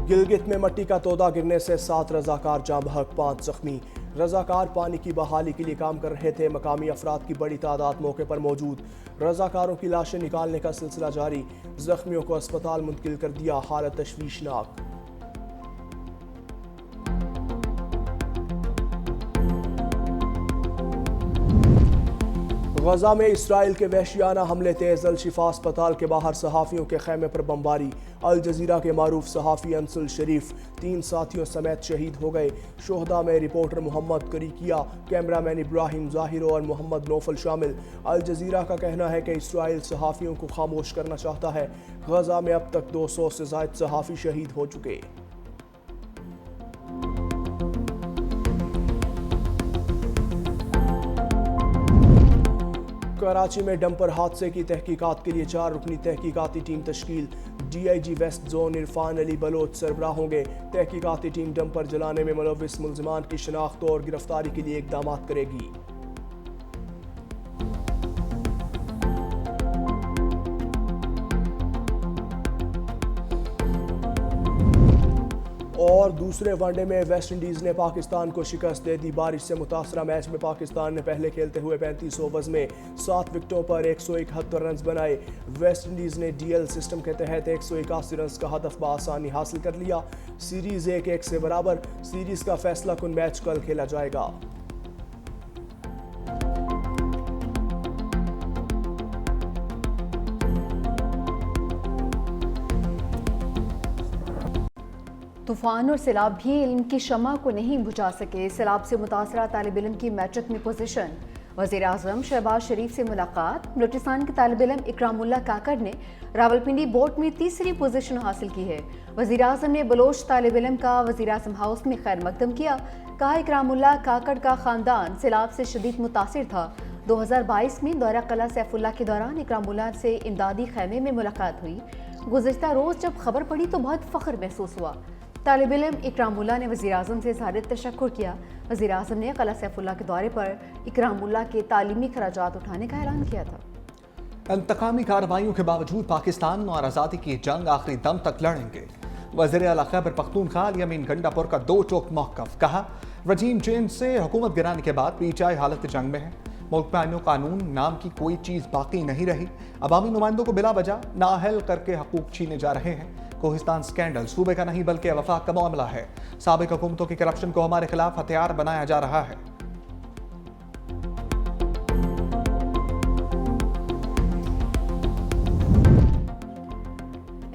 गिलगित में मट्टी का तोदा गिरने से 7 रजाकार जाँ बहक, 5 जख्मी। रजाकार पानी की बहाली के लिए काम कर रहे थे। मकामी अफराद की बड़ी तादाद मौके पर मौजूद। रजाकारों की लाशें निकालने का सिलसिला जारी। जख्मियों को अस्पताल मुंतकिल कर दिया। हालत तशवीशनाक। गजा में इसराइल के वहशियाना हमले तेज। अल शिफा अस्पताल के बाहर सहाफ़ियों के खेमे पर बमबारी। अल जजीरा के मारूफ सहाफ़ी अंसुल शरीफ 3 साथियों समेत शहीद हो गए। शोहदा में रिपोर्टर मोहम्मद करीकिया, कैमरामैन इब्राहिम ज़ाहिर और मोहम्मद नौफल शामिल। अल जजीरा का कहना है कि इसराइल सहाफ़ियों को खामोश करना चाहता है। गजा में अब तक 200 से ज़ायद सहाफ़ी शहीद हो चुके। कराची में डंपर हादसे की तहकीकात के लिए 4 रुकनी तहकीकाती टीम तश्कील। DIG west zone Irfan Ali Baloch सरबराह होंगे। तहकीकाती टीम डंपर जलाने में मुलविस मुल्जिमान की शनाख्त और गिरफ्तारी के लिए इकदाम करेगी। और दूसरे वनडे में वेस्ट इंडीज़ ने पाकिस्तान को शिकस्त दे दी। बारिश से मुतासरा मैच में पाकिस्तान ने पहले खेलते हुए 35 ओवर्स में 7 विकेटों पर 171 रन बनाए। वेस्ट इंडीज़ ने DL सिस्टम के तहत 181 रन का हदफ बआसानी हासिल कर लिया। सीरीज़ 1-1 से बराबर। सीरीज़ का फैसला कुन मैच कल खेला जाएगा। तूफान और सैलाब भी इल्म की शमा को नहीं बुझा सके। सैलाब से मुतासरा तालिब इल्म की मैट्रिक में पोजीशन। वज़ीर आज़म शहबाज शरीफ से मुलाकात। बलूचिस्तान के तालिब इल्म इकरामुल्लाह काकड़ ने रावलपिंडी बोर्ड में 3री पोजीशन हासिल की है। वज़ीर आज़म ने बलोच तालिब इल्म का वज़ीर आज़म हाउस में खैर मकदम किया। कहा इकरामुल्लाह काकड़ का ख़ानदान सैलाब से शदीद मुतासिर था। 2022 में दौरा कला सैफुल्लाह के दौरान इकरामुल्लाह से इमदादी खैमे में मुलाकात हुई। गुज़िश्ता रोज़ जब खबर पड़ी तो बहुत फ़ख्र महसूस हुआ। तालिब इल्म इकरामुल्लाह ने वज़ीर आज़म से इज़हार तशक्कुर किया। वज़ीर आज़म ने कला सैफुल्लाह के दौरे पर इकरामुल्लाह के तालीमी खराजात उठाने का ऐलान किया था। इंतकामी कार्रवाइयों के बावजूद पाकिस्तान और आज़ादी की जंग आखिरी दम तक लड़ेंगे। वज़ीर आला खैबर पख्तूनख्वा यमीन गंडापुर का 2 टोक मौक़िफ़। कहा रजीम चेंज से हुकूमत गिराने के बाद PTI हालत जंग में है। मुल्क में आईन कानून नाम की कोई चीज़ बाकी नहीं रही। अवामी नुमाइंदों को बिला वजह नाअहल करके हकूक छीने जा रहे हैं। कोहिस्तान स्कैंडल सूबे का नहीं बल्कि वफाक का मामला है। साबिक हुकूमतों की करप्शन को हमारे खिलाफ हथियार बनाया जा रहा है।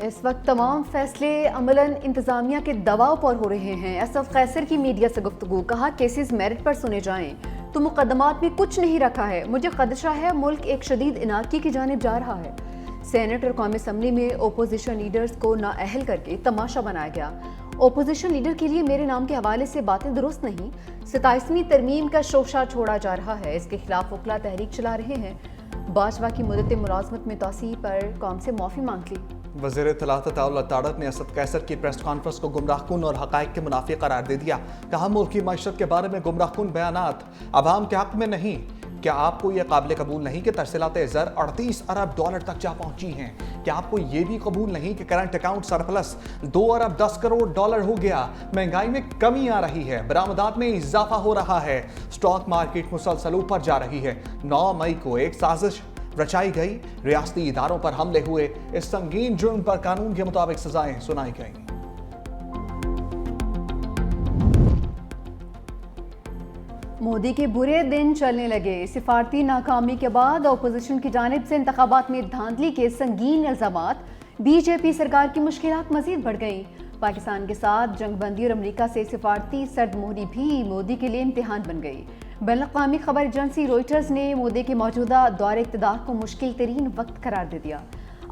इस वक्त तमाम फैसले अमलन इंतजामिया के दबाव पर हो रहे हैं। असफ कैसर की मीडिया से गुफ्तगू। कहा केसेस मेरिट पर सुने जाएं तो मुकदमात में कुछ नहीं रखा है। मुझे खदशा है मुल्क एक शदीद इनाकी की जानिब जा रहा है। सेनेट और कौमी असम्बली में ओपोजिशन लीडर्स को नाअहल करके तमाशा बनाया गया। ओपोजिशन लीडर के लिए मेरे नाम के हवाले से बातें दुरुस्त नहीं। 27वीं तरमीम का शोशा छोड़ा जा रहा है। इसके खिलाफ वकला तहरीक चला रहे हैं। बाजवा की मुद्दत मुलाजमत में तोसी पर कौम से माफ़ी मांग ली। वज़ीर इत्तलात अताउल्लाह ताड़त ने असद कैसर की प्रेस कॉन्फ्रेंस को गुमराहकुन और हक़ाइक़ के मुनाफी करार दे दिया। कहा मुल्क की मईशत के बारे में गुमराहकुन बयानात अवाम के हक़ में नहीं। क्या आपको यह काबिल कबूल नहीं कि तरसीलात ज़र 38 अरब डॉलर तक जा पहुंची हैं? क्या आपको यह भी कबूल नहीं कि करंट अकाउंट सरप्लस 2 अरब 10 करोड़ डॉलर हो गया? महंगाई में कमी आ रही है। बरामदात में इजाफा हो रहा है। स्टॉक मार्केट मुसलसल ऊपर जा रही है। 9 मई को एक साजिश रचाई गई। रियासती इदारों पर हमले हुए। इस संगीन जुर्म पर कानून के मुताबिक सजाएं सुनाई गई। मोदी के बुरे दिन चलने लगे। सिफारती नाकामी के बाद अपोजिशन की जानिब से इंतखाबात में धांधली के संगीन इल्जामात। BJP सरकार की मुश्किलात मजीद बढ़ गईं। पाकिस्तान के साथ जंगबंदी और अमरीका से सिफारती सर्दमोहरी भी मोदी के लिए इम्तिहान बन गई। बैनुल-अक़वामी खबर एजेंसी रॉयटर्स ने मोदी के मौजूदा दौरे इक़्तिदार को मुश्किल तरीन वक्त करार दे दिया।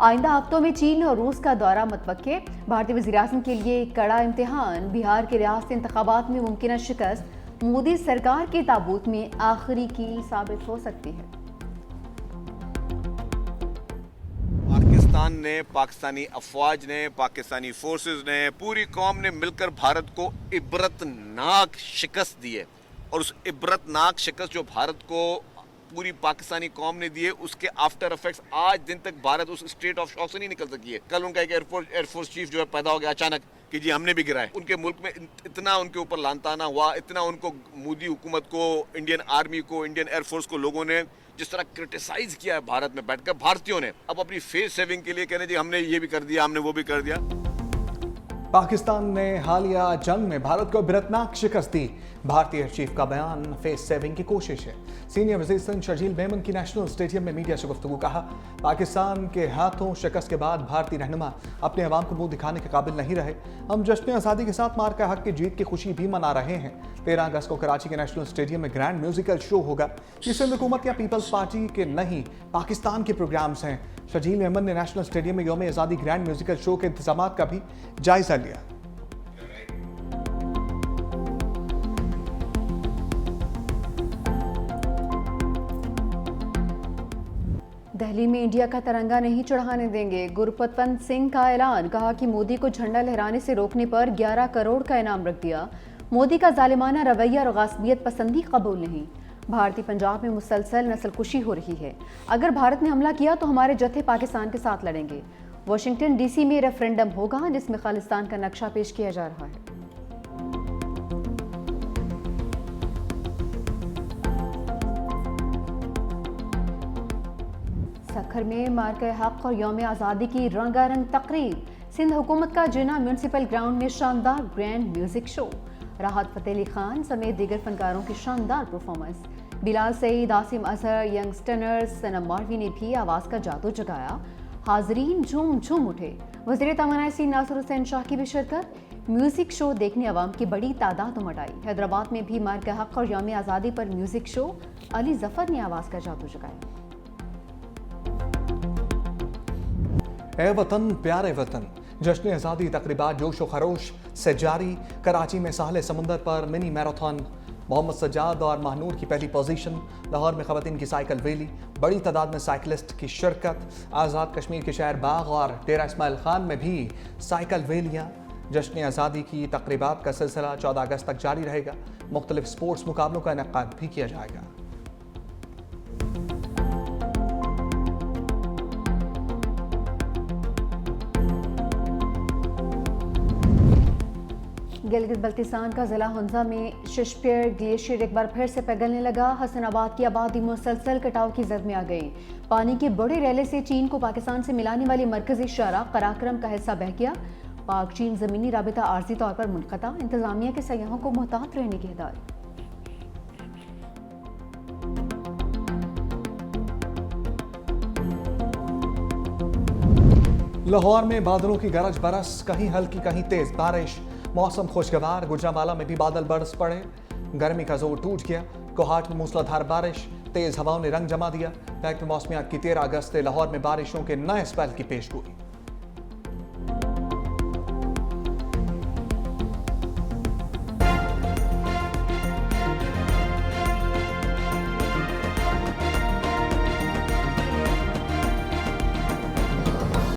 आइंदा हफ्तों में चीन और रूस का दौरा मतवक्के। भारतीय वज़ीर-ए-आज़म के लिए कड़ा इम्तिहान। बिहार के रियासती इंतखाबात में मुमकिन शिकस्त मोदी सरकार के ताबूत में आखिरी कील साबित हो सकती है। पाकिस्तान ने, पाकिस्तानी अफवाज ने, पाकिस्तानी फोर्सेस ने, पूरी कौम ने मिलकर भारत को इबरतनाक शिकस्त दी है। और उस इबरतनाक शिकस्त जो भारत को पूरी पाकिस्तानी कौम ने दिए, उसके आफ्टर इफेक्ट्स आज दिन तक भारत उस स्टेट ऑफ शॉक से नहीं निकल सकी है। कल उनका एक एयरफोर्स चीफ जो है पैदा हो गया अचानक कि जी हमने भी गिराए। उनके मुल्क में इतना उनके ऊपर लानताना हुआ, इतना उनको मोदी हुकूमत को, इंडियन आर्मी को, इंडियन एयरफोर्स को लोगों ने जिस तरह क्रिटिसाइज किया है भारत में बैठकर भारतीयों ने, अब अपनी फेस सेविंग के लिए कहने जी हमने ये भी कर दिया, हमने वो भी कर दिया। पाकिस्तान ने हालिया जंग में भारत को बिरतनाक शिकस्त दी। भारतीय चीफ का बयान फेस सेविंग की कोशिश है। सीनियर वज़ीर सिंध शर्जील मेमन की नेशनल स्टेडियम में मीडिया से गुफ्तगू कहा, पाकिस्तान के हाथों शिकस्त के बाद भारतीय रहनुमा अपने अवाम को मुंह दिखाने के काबिल नहीं रहे। हम जश्न आज़ादी के साथ मार्का हक की जीत की खुशी भी मना रहे हैं। 13 अगस्त को कराची के नेशनल स्टेडियम में ग्रैंड म्यूजिकल शो होगा। ये सिंध हुकूमत या पीपल्स पार्टी के नहीं, पाकिस्तान के प्रोग्राम्स हैं। शर्जील मेमन ने नेशनल स्टेडियम में यौम आज़ादी ग्रैंड म्यूजिकल शो के इंतजाम का भी जायजा लिया। दिल्ली में इंडिया का तिरंगा नहीं चढ़ाने देंगे, गुरपतवंत सिंह का ऐलान। कहा कि मोदी को झंडा लहराने से रोकने पर 11 करोड़ का इनाम रख दिया। मोदी का जालिमाना रवैया और गासबियत पसंदी कबूल नहीं। भारतीय पंजाब में मुसलसल नस्लकुशी हो रही है। अगर भारत ने हमला किया तो हमारे जत्थे पाकिस्तान के साथ लड़ेंगे। वाशिंगटन डीसी में रेफरेंडम होगा जिसमें खालिस्तान का नक्शा पेश किया जा रहा है। सखर में मार्के हक और यौम आज़ादी की रंगारंग तकरीब। सिंध हुकूमत का जिना म्यूनसिपल ग्राउंड में शानदार ग्रैंड म्यूजिक शो। राहत फ़तेह अली खान समेत दीगर फनकारों की शानदार परफॉर्मेंस। बिलाल सईद, आसिम अजहर, यंगस्टर्स, सनम मारवी ने भी आवाज़ का जादू जगाया। हाजरीन झूम झूम उठे। वज़ीर तवानाई नासिर हुसैन शाह की भी शिरकत। म्यूजिक शो देखने अवाम की बड़ी तादाद उमड़ आई। हैदराबाद में भी मार्के हक और यौम आज़ादी पर म्यूजिक शो। अली जफर ने आवाज़ का जादू जगाया। ए वतन प्यारे वतन, जश्न आज़ादी तकरीबात जोश व खरोश से जारी। कराची में साहले समुंदर पर मिनी मैराथन। मोहम्मद सज्जाद और महानूर की पहली पोजीशन। लाहौर में ख़वातीन की साइकिल रैली, बड़ी तादाद में साइकिलिस्ट की शिरकत। आज़ाद कश्मीर के शहर बाग और डेरा इस्माइल खान में भी साइकिल रैलियाँ। जश्न आज़ादी की तकरीबात का सिलसिला 14 अगस्त तक जारी रहेगा। मुख्तलिफ स्पोर्ट्स मुकाबलों का इनेकाद भी किया जाएगा। गिलगित बल्तिस्तान का जिला हुंजा में शिशपेर ग्लेशियर एक बार फिर से पिघलने लगा। हसनाबाद की आबादी मुसलसल कटाव की जद में आ गई। पानी के बड़े रैले से चीन को पाकिस्तान से मिलाने वाली मरकजी शाहराह कराक्रम का हिस्सा बह गया। पाक चीन ज़मीनी राबिता आर्जी तौर पर मुनक़ता। इंतजामिया के सयाहों को मोहतात रहने की हिदायत। लाहौर में बादलों की गरज बरस, कहीं हल्की कहीं तेज बारिश। मौसम खुशगवार। गुजरांवाला में भी बादल बरस पड़े। गर्मी का जोर टूट गया। कोहाट में मूसलाधार बारिश, तेज हवाओं ने रंग जमा दिया। महकमे मौसमियात की 13 अगस्त से लाहौर में बारिशों के नए स्पेल की पेशगोई।